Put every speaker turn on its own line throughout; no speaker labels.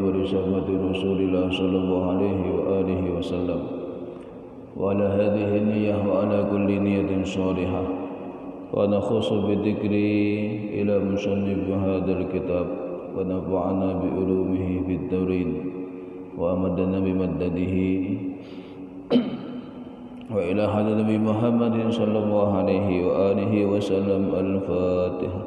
ورسالة رسول الله صلى الله عليه وآله وسلم وعلى هذه النية وعلى كل نية صالحة ونخص بالذكر إلى مصنف هذا الكتاب ونفعنا بعلومه في الدارين وأمدنا بمدده وإلى حضرة نبي محمد صلى الله عليه وآله وسلم. الفاتحة.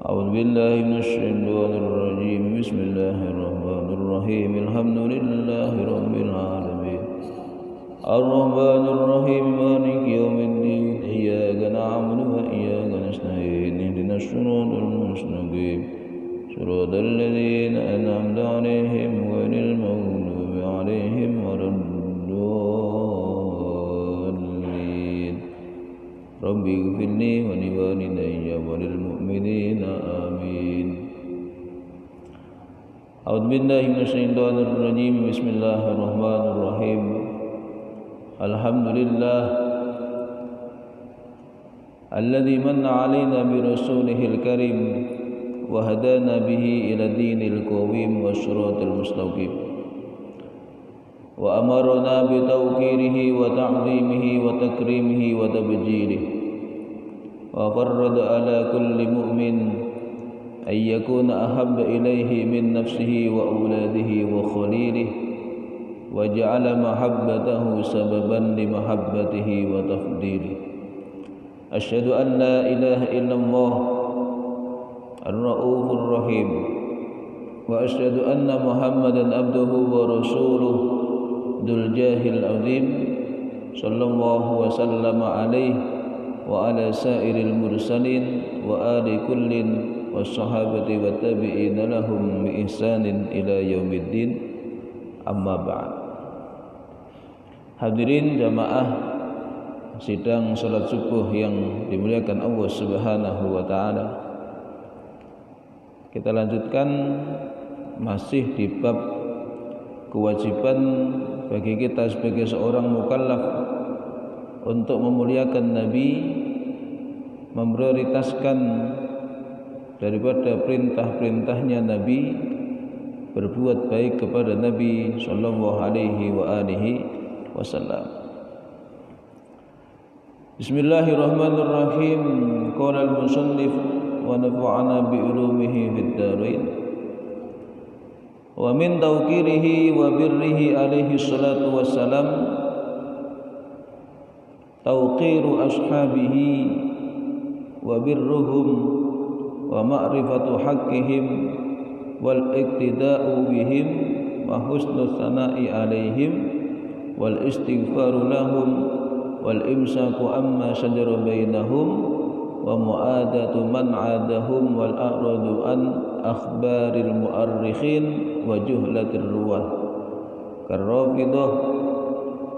أعوذ بالله من الشيطان الرجيم. بسم الله الرحمن الرحيم. الحمد لله رب العالمين الرحمن الرحيم مالك يوم الدين إياك نعبد وإياك نستعين اهدنا الصراط المستقيم صراط الذين أنعمت عليهم غير المغضوب عليهم ولا الضالين. رب اغفر لي ولوالدي وللمؤمنين آمين. أعوذ بالله من الشيطان الرجيم. بسم الله الرحمن الرحيم. الحمد لله الذي من علينا برسوله الكريم وهدانا به إلى الدين القويم والصراط المستقيم وأمرنا بتوقيره وتعظيمه وتكريمه وتبجيله وفرض على كل مؤمن أن يكون أحب إليه من نفسه وأولاده وخليله وجعل محبته سببا لمحبته وتفضيله. أشهد أن لا إله إلا الله الرؤوف الرحيم وأشهد أن محمدا عبده ورسوله ذو الجاه العظيم صلى الله وسلم عليه وعلى سائر المرسلين وآل كل والصحابة والتابعين لهم بإحسان إلى يوم الدين. Amma ba'd. Hadirin jamaah sidang salat subuh yang dimuliakan Allah Subhanahu wa taala. Kita lanjutkan masih di bab kewajiban bagi kita sebagai seorang mukallaf untuk memuliakan Nabi, memprioritaskan daripada perintah-perintahnya Nabi, berbuat baik kepada Nabi sallallahu alaihi wa alihi wasallam. Bismillahirrahmanirrahim. Qala al-musannif wa nafa'ana bi ulumihi fid dharain. Wa min tawqirihi wa birrihi alaihi salatu wassalam tawqiru ashabihi wa birruhum wa ma'rifatu haqqihim wal iqtida'u bihim wa husnul sana'i alaihim wal istighfaru lahum wal imsaku amma shajara bainahum wa mu'adatu man 'adahum wal a'radu an akhbaril mu'arrikhin wa juhlatir ruwah karrafidah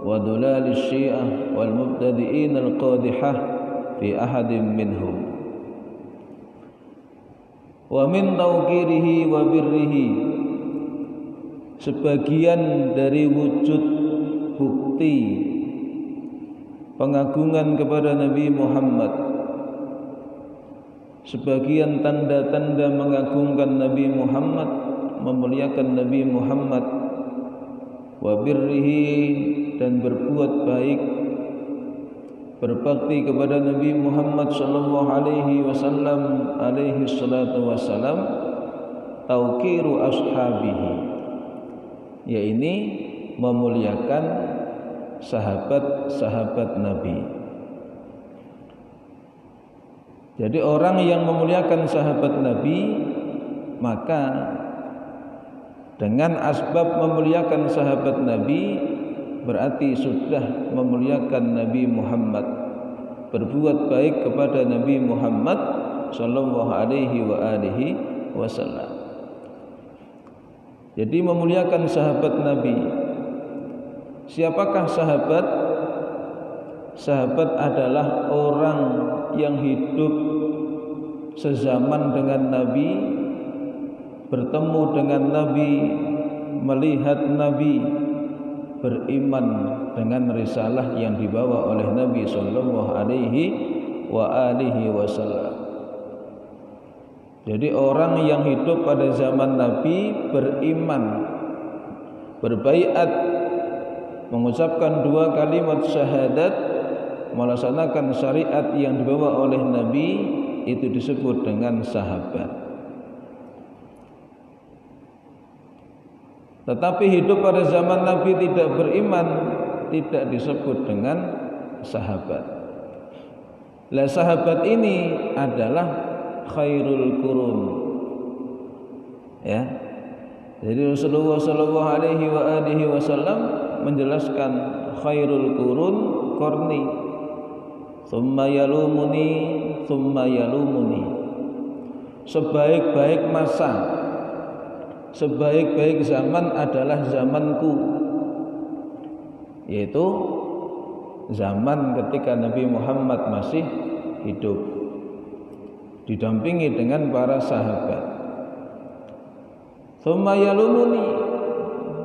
wa dulalis syiah wal mubtadi'in al qadihah fi ahadin minhum. Wa min tawqirihi wa birrihi, sebagian dari wujud bukti pengagungan kepada Nabi Muhammad, sebagian tanda-tanda mengagungkan Nabi Muhammad, memuliakan Nabi Muhammad, wa birrihi, dan berbuat baik, berbakti kepada Nabi Muhammad sallallahu alaihi wasallam alaihi salatu wassalam, tauqiru ashabihi, yaitu memuliakan sahabat-sahabat Nabi. Jadi orang yang memuliakan sahabat Nabi, maka dengan asbab memuliakan sahabat Nabi berarti sudah memuliakan Nabi Muhammad, berbuat baik kepada Nabi Muhammad sallallahu alaihi wa alihi wasallam. Jadi memuliakan sahabat Nabi. Siapakah sahabat? Sahabat adalah orang yang hidup sezaman dengan Nabi, bertemu dengan Nabi, melihat Nabi, beriman dengan risalah yang dibawa oleh Nabi sallallahu alaihi wa alihi wasallam. Jadi orang yang hidup pada zaman Nabi, beriman, berbaiat, mengucapkan 2 kalimat syahadat, melaksanakan syariat yang dibawa oleh Nabi, itu disebut dengan sahabat. Tetapi hidup pada zaman Nabi tidak beriman, tidak disebut dengan sahabat. Lah sahabat ini adalah khairul qurun. Ya. Jadi Rasulullah sallallahu alaihi wasallam menjelaskan khairul qurun qarni. Tsumma yalumuni, tsumma yalumuni. Sebaik-baik masa, sebaik-baik zaman adalah zamanku, yaitu zaman ketika Nabi Muhammad masih hidup, didampingi dengan para sahabat. Tsumma yalumuni,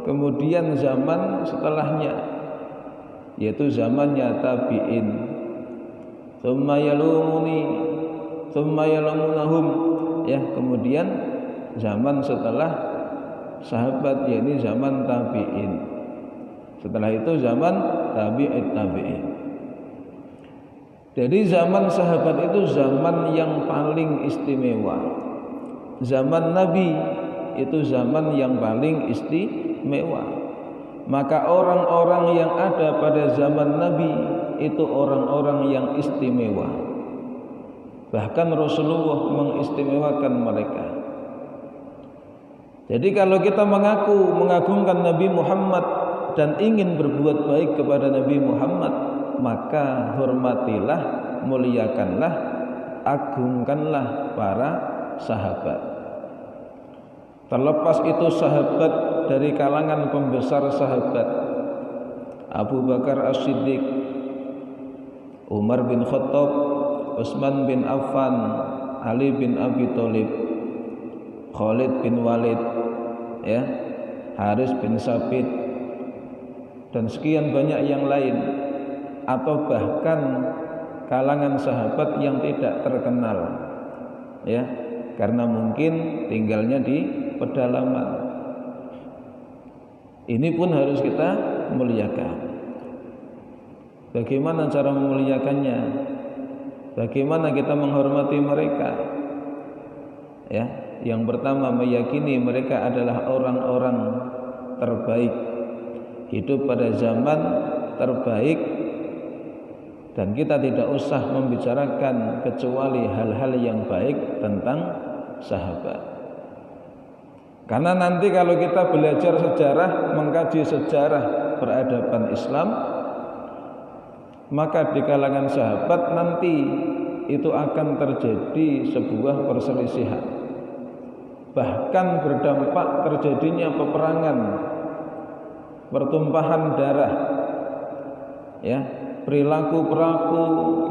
kemudian zaman setelahnya, yaitu zamannya tabi'in. Tsumma yalumuni, tsumma yalumunahum, ya, kemudian zaman setelah sahabat, yaitu zaman tabi'in. Setelah itu zaman tabi'in. Jadi zaman sahabat itu zaman yang paling istimewa. Zaman Nabi itu zaman yang paling istimewa. Maka orang-orang yang ada pada zaman Nabi itu orang-orang yang istimewa. Bahkan Rasulullah mengistimewakan mereka. Jadi kalau kita mengagungkan Nabi Muhammad dan ingin berbuat baik kepada Nabi Muhammad, maka hormatilah, muliakanlah, agungkanlah para sahabat. Terlepas itu sahabat dari kalangan pembesar sahabat, Abu Bakar As-Siddiq, Umar bin Khattab, Utsman bin Affan, Ali bin Abi Thalib, Khalid bin Walid, ya, Haris bin Sabit, dan sekian banyak yang lain, atau bahkan kalangan sahabat yang tidak terkenal, ya, karena mungkin tinggalnya di pedalaman. Ini pun harus kita muliakan. Bagaimana cara memuliakannya? Bagaimana kita menghormati mereka? Ya, yang pertama, meyakini mereka adalah orang-orang terbaik, hidup pada zaman terbaik, dan kita tidak usah membicarakan kecuali hal-hal yang baik tentang sahabat. Karena nanti kalau kita belajar sejarah, mengkaji sejarah peradaban Islam, maka di kalangan sahabat nanti itu akan terjadi sebuah perselisihan, bahkan berdampak terjadinya peperangan, pertumpahan darah, ya, perilaku-perilaku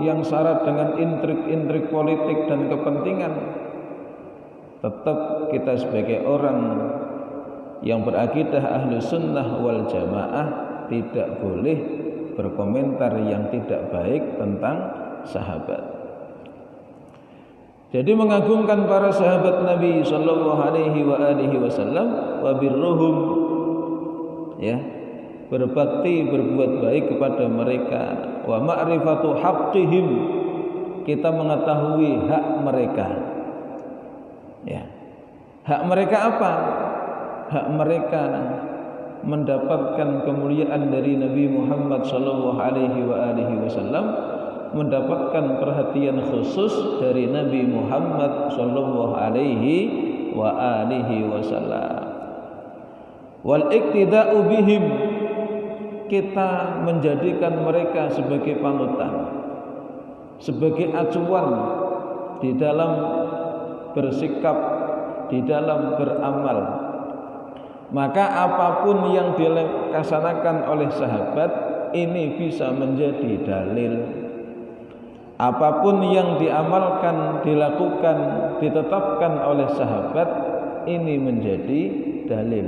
yang syarat dengan intrik-intrik politik dan kepentingan. Tetap kita sebagai orang yang berakidah ahlu sunnah wal jamaah tidak boleh berkomentar yang tidak baik tentang sahabat. Jadi mengagungkan para sahabat Nabi sallallahu alaihi wasallam, wa birruhum, ya, berbakti, berbuat baik kepada mereka, wa ma'rifatu haqqihim, kita mengetahui hak mereka. Ya. Hak mereka apa? Hak mereka mendapatkan kemuliaan dari Nabi Muhammad sallallahu alaihi wasallam, mendapatkan perhatian khusus dari Nabi Muhammad sallallahu alaihi wasallam. Wal iktida'u bihim, kita menjadikan mereka sebagai panutan, sebagai acuan di dalam bersikap, di dalam beramal. Maka apapun yang dilaksanakan oleh sahabat ini bisa menjadi dalil. Apapun yang diamalkan, dilakukan, ditetapkan oleh sahabat ini menjadi dalil,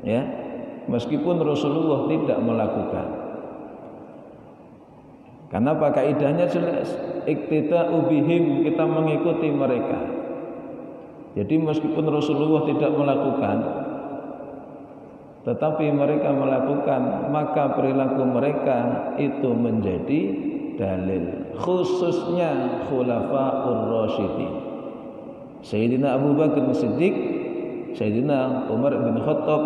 ya, meskipun Rasulullah tidak melakukan. Karena kaidahnya jelas, iktida'u bihim, kita mengikuti mereka. Jadi meskipun Rasulullah tidak melakukan, tetapi mereka melakukan, maka perilaku mereka itu menjadi dalil, khususnya khulafaur rasyidin, Sayyidina Abu Bakar Siddiq, Sayyidina Umar bin Khattab,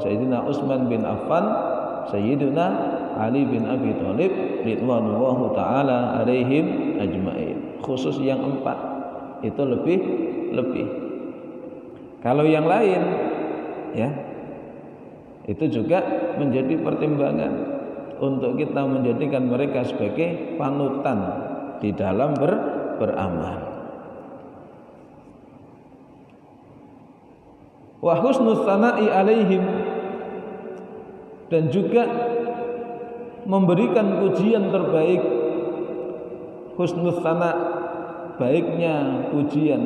Sayyidina Utsman bin Affan, Sayyidina Ali bin Abi Thalib ridwanullahu taala alaihim ajmain. Khusus yang 4 itu lebih. Kalau yang lain ya, itu juga menjadi pertimbangan untuk kita menjadikan mereka sebagai panutan di dalam beramal. Wa husnul tsana'i alaihim, dan juga memberikan pujian terbaik. Husnul tsana', baiknya pujian,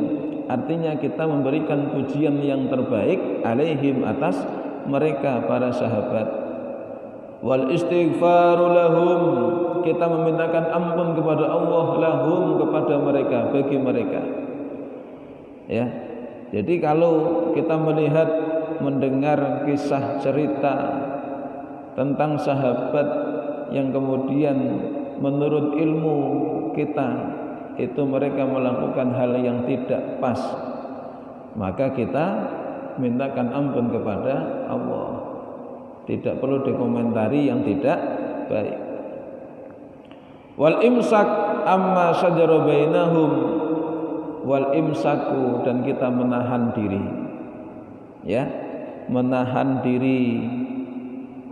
artinya kita memberikan pujian yang terbaik alaihim, atas mereka para sahabat. Wal istighfaru lahum, kita memintakan ampun kepada Allah, lahum, kepada mereka, bagi mereka. Ya. Jadi kalau kita melihat, mendengar kisah cerita tentang sahabat yang kemudian menurut ilmu kita itu mereka melakukan hal yang tidak pas, maka kita mintakan ampun kepada Allah. Tidak perlu dikomentari yang tidak baik. Wal imsak amma syajara bainahum, wal imsaku, dan kita menahan diri, ya, menahan diri,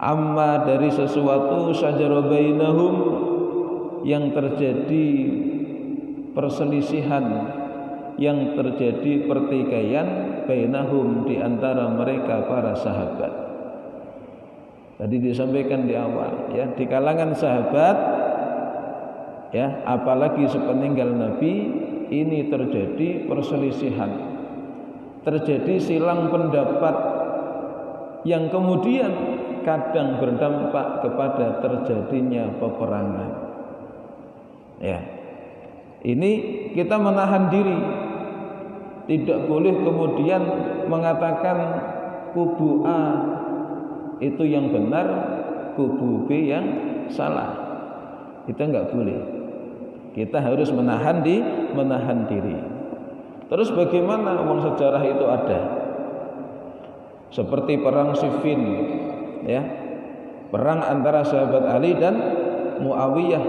amma, dari sesuatu, syajara bainahum, yang terjadi perselisihan, yang terjadi pertikaian, bainahum, di antara mereka para sahabat. Tadi disampaikan di awal, ya, di kalangan sahabat, ya, apalagi sepeninggal Nabi, ini terjadi perselisihan, terjadi silang pendapat yang kemudian kadang berdampak kepada terjadinya peperangan. Ya, ini kita menahan diri, tidak boleh kemudian mengatakan kubu A itu yang benar, kubu B yang salah. Kita enggak boleh. Kita harus menahan diri. Terus bagaimana uang sejarah itu ada? Seperti perang Siffin, ya, perang antara sahabat Ali dan Muawiyah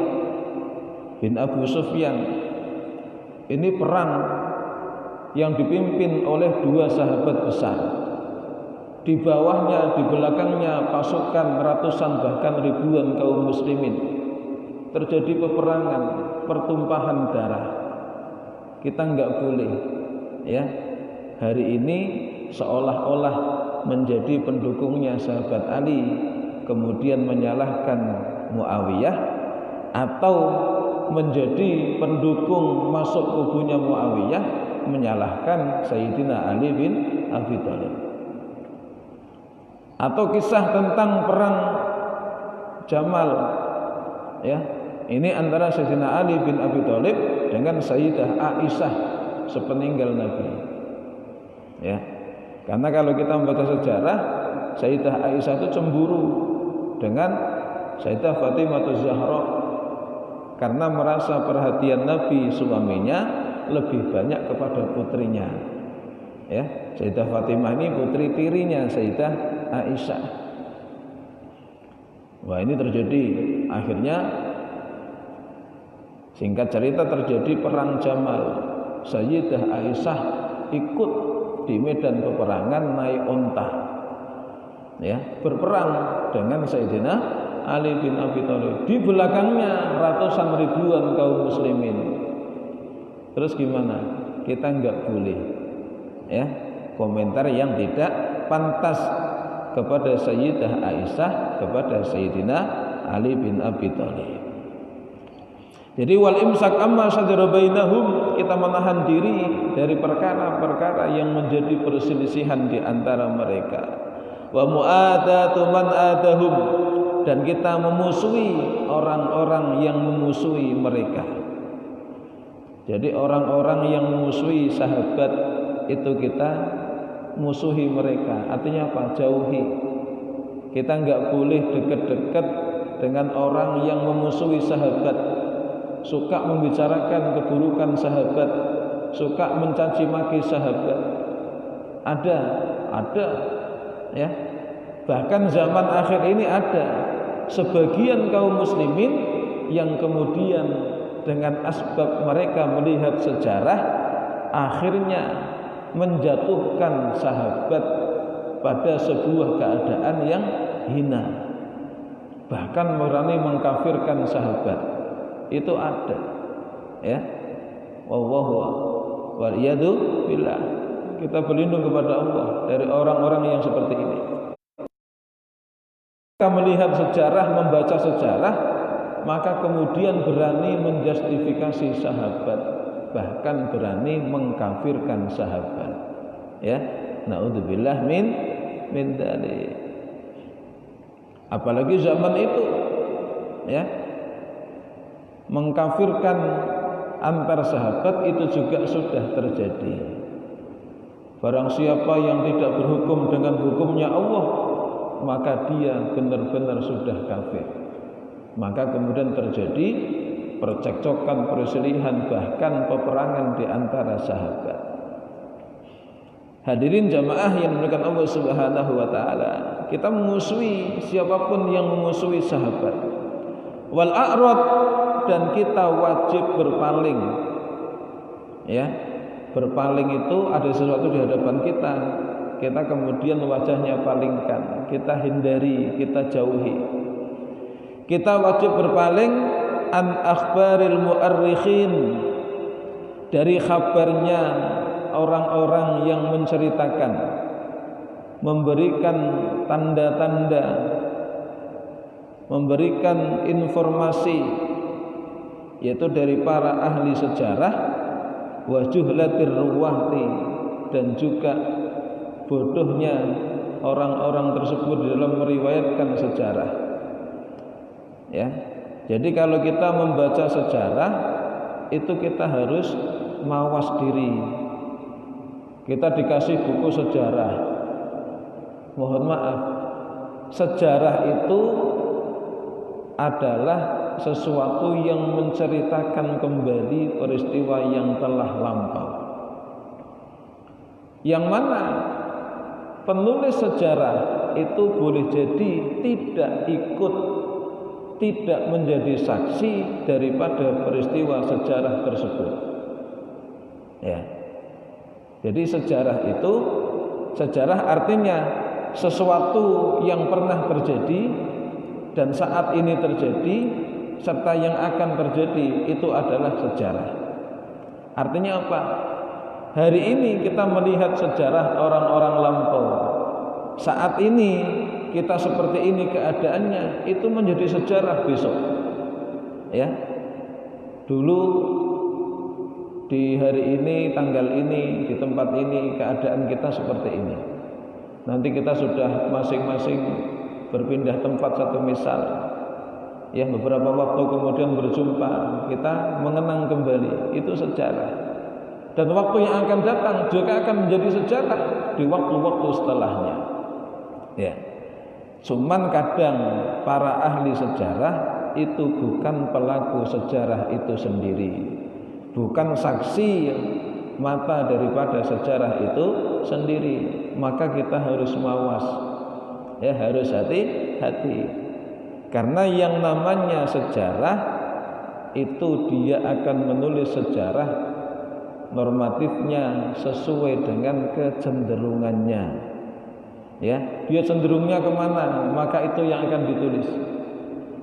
bin Abu Sufyan. Ini perang yang dipimpin oleh 2 sahabat besar. Di bawahnya, di belakangnya pasukan ratusan bahkan ribuan kaum muslimin. Terjadi peperangan, pertumpahan darah. Kita enggak boleh, ya, hari ini seolah-olah menjadi pendukungnya sahabat Ali, kemudian menyalahkan Muawiyah, atau menjadi pendukung masuk kubunya Muawiyah, menyalahkan Sayyidina Ali bin Abi Thalib. Atau kisah tentang perang Jamal, ya, ini antara Sayyidina Ali bin Abi Thalib dengan Sayyidah Aisyah sepeninggal Nabi. Ya. Karena kalau kita membaca sejarah, Sayyidah Aisyah itu cemburu dengan Sayyidah Fatimah Zahra karena merasa perhatian Nabi suaminya lebih banyak kepada putrinya. Ya, Sayyidah Fatimah ini putri tirinya Sayyidah Aisyah. Wah, ini terjadi akhirnya, singkat cerita, terjadi perang Jamal. Sayyidah Aisyah ikut di medan peperangan naik onta, ya, berperang dengan Sayyidina Ali bin Abi Thalib. Di belakangnya ratusan ribuan kaum muslimin. Terus gimana? Kita enggak boleh, ya, komentar yang tidak pantas kepada Sayyidah Aisyah, kepada Sayyidina Ali bin Abi Thalib. Jadi wal imsak amma syajara bainahum, kita menahan diri dari perkara-perkara yang menjadi perselisihan di antara mereka. Wa mu'adatu man adahum, dan kita memusuhi orang-orang yang memusuhi mereka. Jadi orang-orang yang memusuhi sahabat itu kita musuhi mereka. Artinya apa? Jauhi. Kita nggak boleh dekat-dekat dengan orang yang memusuhi sahabat, suka membicarakan keburukan sahabat, suka mencaci maki sahabat. Ada ya. Bahkan zaman akhir ini ada sebagian kaum muslimin yang kemudian dengan asbab mereka melihat sejarah akhirnya menjatuhkan sahabat pada sebuah keadaan yang hina, bahkan berani mengkafirkan sahabat. Itu ada ya. Wallahu waliyadu billah. Kita berlindung kepada Allah dari orang-orang yang seperti ini. Kita melihat sejarah, membaca sejarah, maka kemudian berani menjustifikasi sahabat, bahkan berani mengkafirkan sahabat. Ya, naudzubillah min dzalik. Apalagi zaman itu, ya, mengkafirkan antar sahabat itu juga sudah terjadi. Barang siapa yang tidak berhukum dengan hukumnya Allah, maka dia benar-benar sudah kafir. Maka kemudian terjadi percekcokan, perselisihan, bahkan peperangan di antara sahabat. Hadirin jamaah yang dimuliakan Allah Subhanahu wa taala, kita memusuhi siapapun yang memusuhi sahabat. Wal a'rad, dan kita wajib berpaling. Ya, berpaling itu ada sesuatu di hadapan kita, kita kemudian wajahnya palingkan, kita hindari, kita jauhi. Kita wajib berpaling an akhbaril mu'arrikhin, dari kabarnya orang-orang yang menceritakan, memberikan tanda-tanda, memberikan informasi, yaitu dari para ahli sejarah, wa juhlatir ruwahti, dan juga bodohnya orang-orang tersebut di dalam meriwayatkan sejarah. Ya, jadi kalau kita membaca sejarah itu kita harus mawas diri. Kita dikasih buku sejarah, mohon maaf, sejarah itu adalah sesuatu yang menceritakan kembali peristiwa yang telah lampau, yang mana penulis sejarah itu boleh jadi tidak ikut, tidak menjadi saksi daripada peristiwa sejarah tersebut. Ya. Jadi sejarah itu, sejarah artinya sesuatu yang pernah terjadi dan saat ini terjadi serta yang akan terjadi, itu adalah sejarah. Artinya apa? Hari ini kita melihat sejarah orang-orang lampau. Saat ini kita seperti ini keadaannya, itu menjadi sejarah besok. Ya. Dulu di hari ini, tanggal ini, di tempat ini, keadaan kita seperti ini. Nanti kita sudah masing-masing berpindah tempat, satu misal, ya, beberapa waktu kemudian berjumpa, kita mengenang kembali, itu sejarah. Dan waktu yang akan datang juga akan menjadi sejarah di waktu-waktu setelahnya. Ya. Cuman kadang para ahli sejarah itu bukan pelaku sejarah itu sendiri, bukan saksi mata daripada sejarah itu sendiri. Maka kita harus mawas, ya, harus hati-hati. Karena yang namanya sejarah itu dia akan menulis sejarah normatifnya sesuai dengan kecenderungannya. Ya, dia cenderungnya kemana, maka itu yang akan ditulis.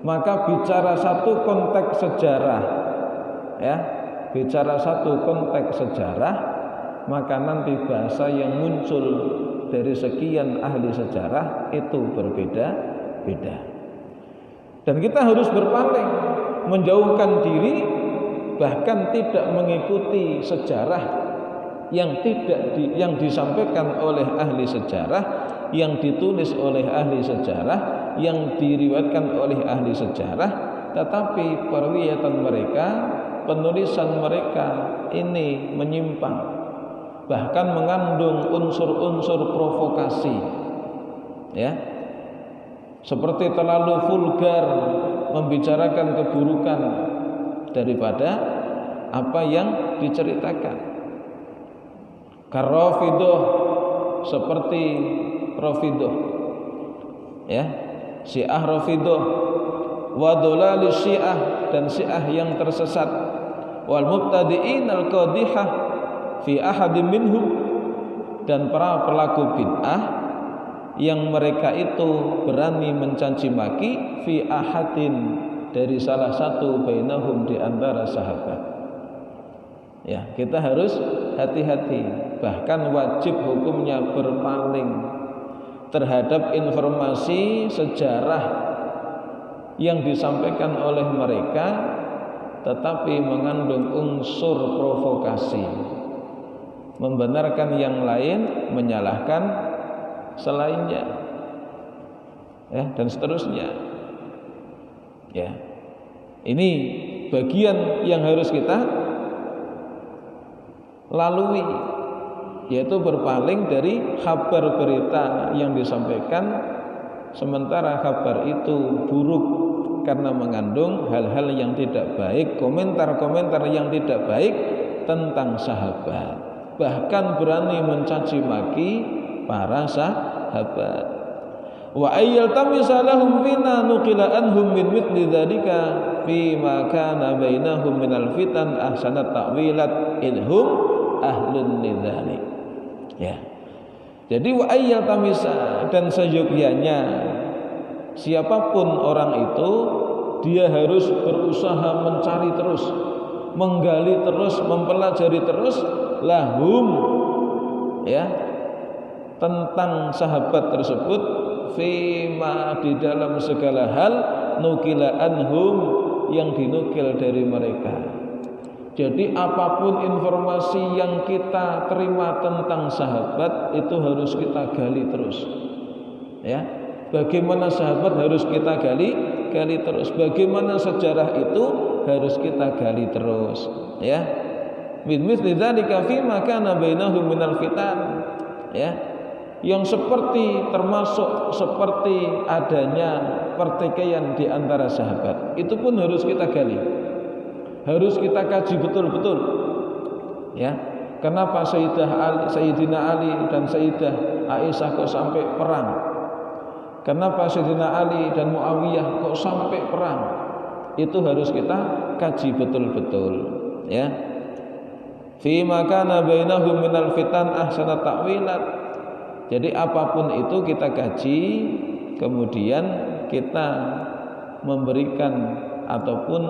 Maka bicara satu konteks sejarah, ya, bicara satu konteks sejarah, maka nanti bahasa yang muncul dari sekian ahli sejarah itu berbeda-beda. Dan kita harus berpaling, menjauhkan diri, bahkan tidak mengikuti sejarah yang yang disampaikan oleh ahli sejarah, yang ditulis oleh ahli sejarah, yang diriwayatkan oleh ahli sejarah, tetapi perwiyatan mereka, penulisan mereka ini menyimpang, bahkan mengandung unsur-unsur provokasi, ya, seperti terlalu vulgar membicarakan keburukan daripada apa yang diceritakan. Karrafidah, seperti Rafidah, ya, Syiah Rafidah, wa dhalali Syiah, dan Syiah yang tersesat, wal mubtadi'in al-qadihah fi ahadim minhum, dan para pelaku bid'ah yang mereka itu berani mencaci maki fi ahadin, dari salah satu bainahum, di antara sahabat. Ya, kita harus hati-hati, bahkan wajib hukumnya berpaling terhadap informasi sejarah yang disampaikan oleh mereka tetapi mengandung unsur provokasi, membenarkan yang lain, menyalahkan selainnya, ya, dan seterusnya. Ya, ini bagian yang harus kita lalui, yaitu berpaling dari kabar berita yang disampaikan, sementara kabar itu buruk karena mengandung hal-hal yang tidak baik, komentar-komentar yang tidak baik tentang sahabat, bahkan berani mencaci maki para sahabat. Wa ayyal tamisalahum fina nuqila anhum min mithli dzalika fi ma kana bainahum minal fitan ahsanat ta'wilat idhum ahlun lidzalik. Ya. Jadi wa ayyal tamisa, dan seyogyanya siapapun orang itu, dia harus berusaha mencari terus, menggali terus, mempelajari terus lahum, ya, tentang sahabat tersebut, fima, di dalam segala hal, nukila anhum, yang dinukil dari mereka. Jadi apapun informasi yang kita terima tentang sahabat itu harus kita gali terus, ya. Bagaimana sahabat harus kita gali terus. Bagaimana sejarah itu harus kita gali terus, ya. Min mithli dzalika fi ma kana bainahum minal fitan, ya. Yang termasuk seperti adanya pertikaian di antara sahabat, itu pun harus kita gali, harus kita kaji betul-betul, ya. Kenapa Sayyidina Ali dan Sayyidah Aisyah kok sampai perang? Kenapa Sayyidina Ali dan Muawiyah kok sampai perang? Itu harus kita kaji betul-betul, ya. Fi ma kana bainahum minal fitan ahsana ta'wilat. Jadi apapun itu kita kaji, kemudian kita memberikan ataupun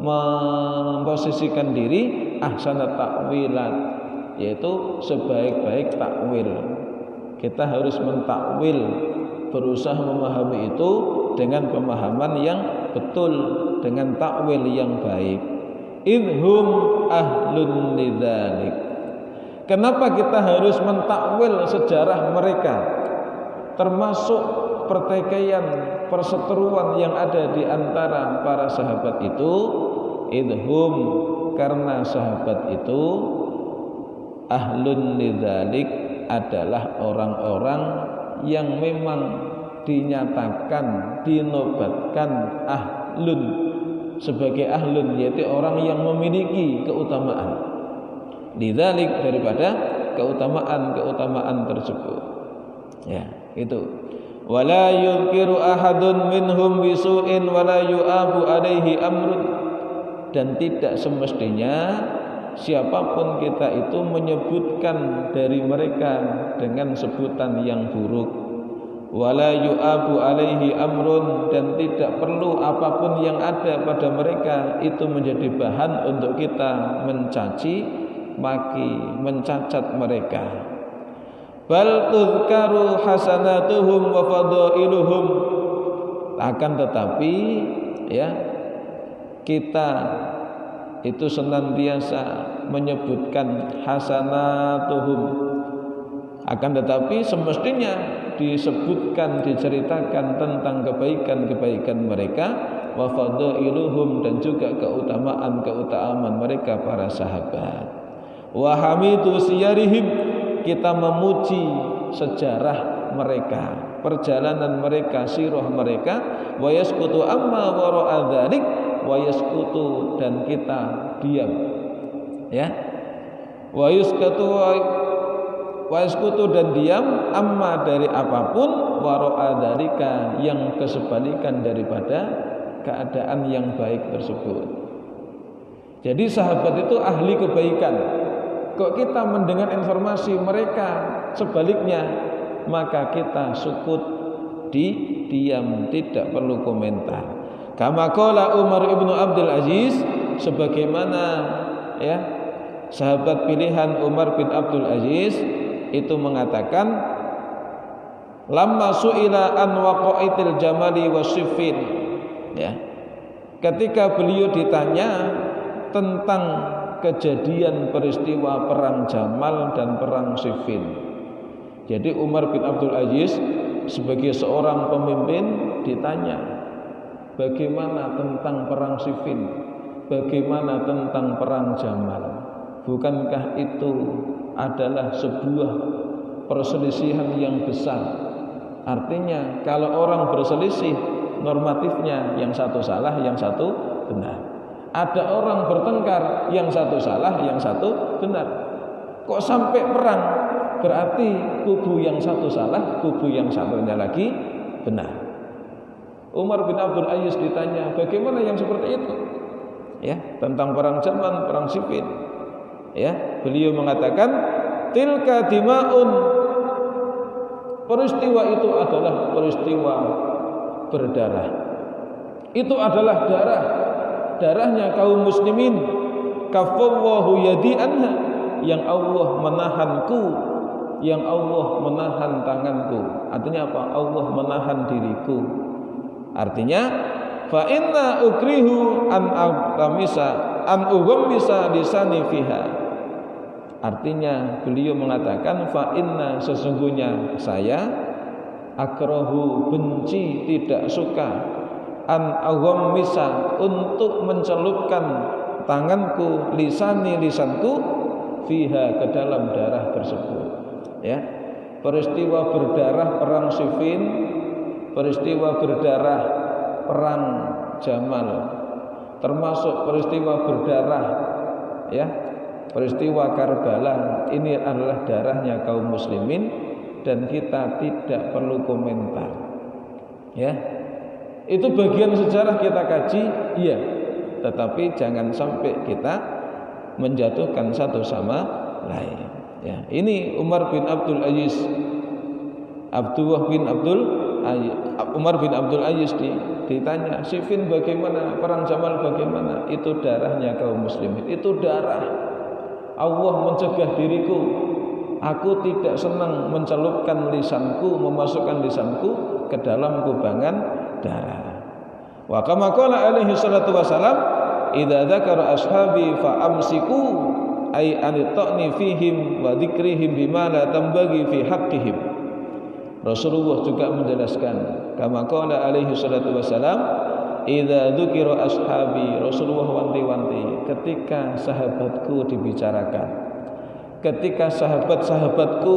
memposisikan diri ahsanat ta'wilat, yaitu sebaik-baik takwil. Kita harus mentakwil, berusaha memahami itu dengan pemahaman yang betul, dengan takwil yang baik. Idhum ahlun lidzalik. Kenapa kita harus mentakwil sejarah mereka, termasuk pertikaian, perseteruan yang ada di antara para sahabat itu? Idhum, karena sahabat itu ahlun lidzalik, adalah orang-orang yang memang dinyatakan, dinobatkan ahlun, sebagai ahlun, yaitu orang yang memiliki keutamaan lidzalik, daripada keutamaan tersebut, ya, itu. Wala yunkiru ahadun minhum bisu'in wala yu'abu alaihi amrun, dan tidak semestinya siapapun kita itu menyebutkan dari mereka dengan sebutan yang buruk. Wala yu'abu alaihi amrun, dan tidak perlu apapun yang ada pada mereka itu menjadi bahan untuk kita mencaci maki, mencacat mereka. Bal tuzkaru hasanatuhum wa fadailuhum, akan tetapi, ya, kita itu senantiasa menyebutkan hasanatuhum, akan tetapi semestinya disebutkan, diceritakan tentang kebaikan-kebaikan mereka, wa fadailuhum, dan juga keutamaan mereka para sahabat. Wa hamidu siyarihim, kita memuji sejarah mereka, perjalanan mereka, sirah mereka. Wa yaskutu amma wara'a dzalik, wa yaskutu, dan kita diam. Ya. Wa yaskutu dan diam amma dari apapun wara'a dzalika, yang kesebalikan daripada keadaan yang baik tersebut. Jadi sahabat itu ahli kebaikan. Kok kita mendengar informasi mereka sebaliknya, maka kita sukut, diam, tidak perlu komentar. Kama qala Umar ibnu Abdul Aziz, sebagaimana ya sahabat pilihan Umar bin Abdul Aziz itu mengatakan, lamma su'ila an waqa'itil jamali wasyifin, ya, ketika beliau ditanya tentang kejadian peristiwa perang Jamal dan perang Siffin. Jadi Umar bin Abdul Aziz sebagai seorang pemimpin ditanya, bagaimana tentang perang Siffin, bagaimana tentang perang Jamal? Bukankah itu adalah sebuah perselisihan yang besar? Artinya kalau orang berselisih, normatifnya yang satu salah, yang satu benar. Ada orang bertengkar, yang satu salah, yang satu benar. Kok sampai perang? Berarti kubu yang satu salah, kubu yang satunya lagi benar. Umar bin Abdul Aziz ditanya, bagaimana yang seperti itu? Ya, tentang perang Jamal, perang Siffin. Ya, beliau mengatakan, tilka dima'un, peristiwa itu adalah peristiwa berdarah. Itu adalah darahnya kaum muslimin. Kafallahu yadi anha, yang Allah menahanku, yang Allah menahan tanganku. Artinya apa? Allah menahan diriku. Artinya fa inna ukrihu an ughammisa lisani fiha. Artinya beliau mengatakan, fa inna, sesungguhnya saya, akrahu, benci, tidak suka, an aghammisa, untuk mencelupkan tanganku, lisanku fiha, ke dalam darah tersebut. Ya, peristiwa berdarah perang Siffin, peristiwa berdarah perang Jamal, termasuk peristiwa berdarah ya peristiwa Karbala, ini adalah darahnya kaum muslimin dan kita tidak perlu komentar. Ya, itu bagian sejarah kita kaji, iya, tetapi jangan sampai kita menjatuhkan satu sama lain. Ya, ini Umar bin Abdul Aziz, Umar bin Abdul Aziz ditanya, Siffin bagaimana, perang Jamal bagaimana? Itu darahnya kaum muslimin, itu darah. Allah mencegah diriku, aku tidak senang mencelupkan lisanku, memasukkan lisanku ke dalam kubangan darah. Wa kama qala alaihi salatu wasalam, idza dzakara ashabi fa amsiku, ay anitani fihim wa dzikrihim bima la tambagi fi haqqihim. Rasulullah juga menjelaskan, kama qala alaihi salatu wasalam, idza dzukira ashabi, Rasulullah wanti-wanti, ketika sahabatku dibicarakan, ketika sahabat-sahabatku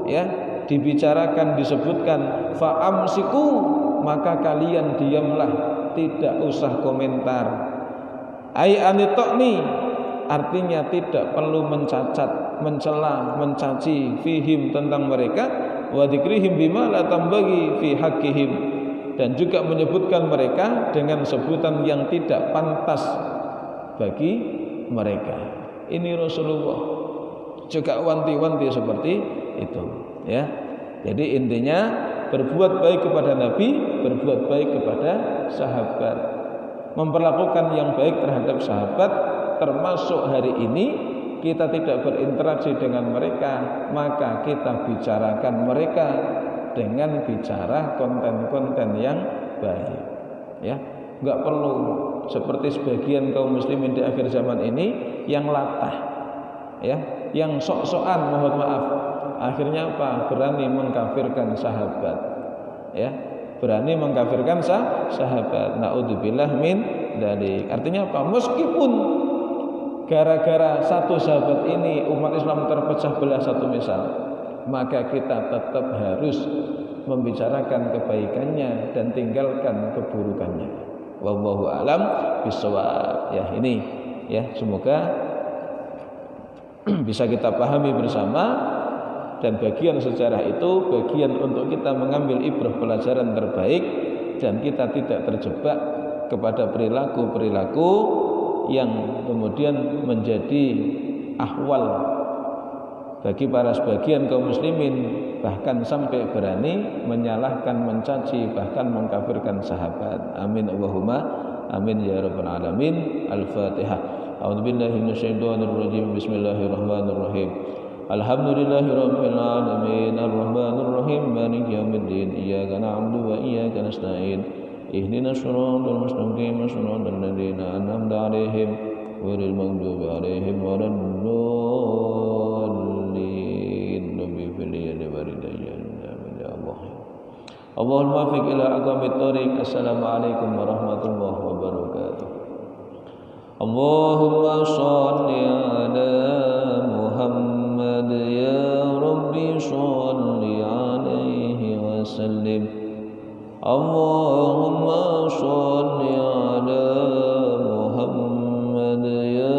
ya dibicarakan, disebutkan, fa amsiku, maka kalian diamlah, tidak usah komentar. Ai anitoni, artinya tidak perlu mencacat, mencela, mencaci fihim, tentang mereka, wa dzikrihim bima la tambagi fi haqqihim, dan juga menyebutkan mereka dengan sebutan yang tidak pantas bagi mereka. Ini Rasulullah juga wanti-wanti seperti itu, ya. Jadi intinya berbuat baik kepada Nabi, berbuat baik kepada sahabat, memperlakukan yang baik terhadap sahabat. Termasuk hari ini kita tidak berinteraksi dengan mereka, maka kita bicarakan mereka dengan bicara konten-konten yang baik. Ya, nggak perlu seperti sebagian kaum muslimin di akhir zaman ini yang latah, ya, yang sok-sokan, mohon maaf. Akhirnya apa? Berani mengkafirkan sahabat, ya, berani mengkafirkan sahabat. Naudzubillah min dzalik. Artinya apa? Meskipun gara-gara satu sahabat ini umat Islam terpecah belah satu misal, maka kita tetap harus membicarakan kebaikannya dan tinggalkan keburukannya. Wallahu a'lam bishawab. Ya, ini ya, semoga bisa kita pahami bersama. Dan bagian sejarah itu bagian untuk kita mengambil ibrah pelajaran terbaik, dan kita tidak terjebak kepada perilaku-perilaku yang kemudian menjadi ahwal bagi para sebagian kaum muslimin, bahkan sampai berani menyalahkan, mencaci, bahkan mengkafirkan sahabat. Amin Allahumma amin ya rabbal alamin. Al-Fatihah. A'udzubillahi minasyaitonir rajim. Bismillahirrahmanirrahim. Alhamdulillahi rabbil alamin. Ar-Rahmanir Rahim. Maliki yaumiddin. Iyyaka na'budu wa iyyaka nasta'in. Ihdinas siratal mustaqim. Siratal ladzina an'amta 'alaihim ghairil maghdubi 'alaihim waladdallin. Rabbi fili walidayya. Ya Allah. Allahumma fiq ila aqwamit thoriq. Assalamualaikum warahmatullahi wabarakatuh. Allahumma shalli ala Muhammad ya Rabbi shalli alaihi wa sallim. Allahumma shalli ala Muhammad ya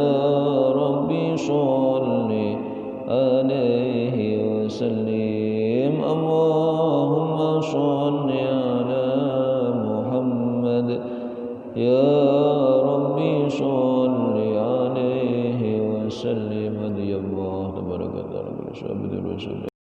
Rabbi shalli alaihi wa sallim. Allahumma shalli ala Muhammad ya Rabbi shalli alaihi wa sallim. Ya Allah tabaraka ta'ala.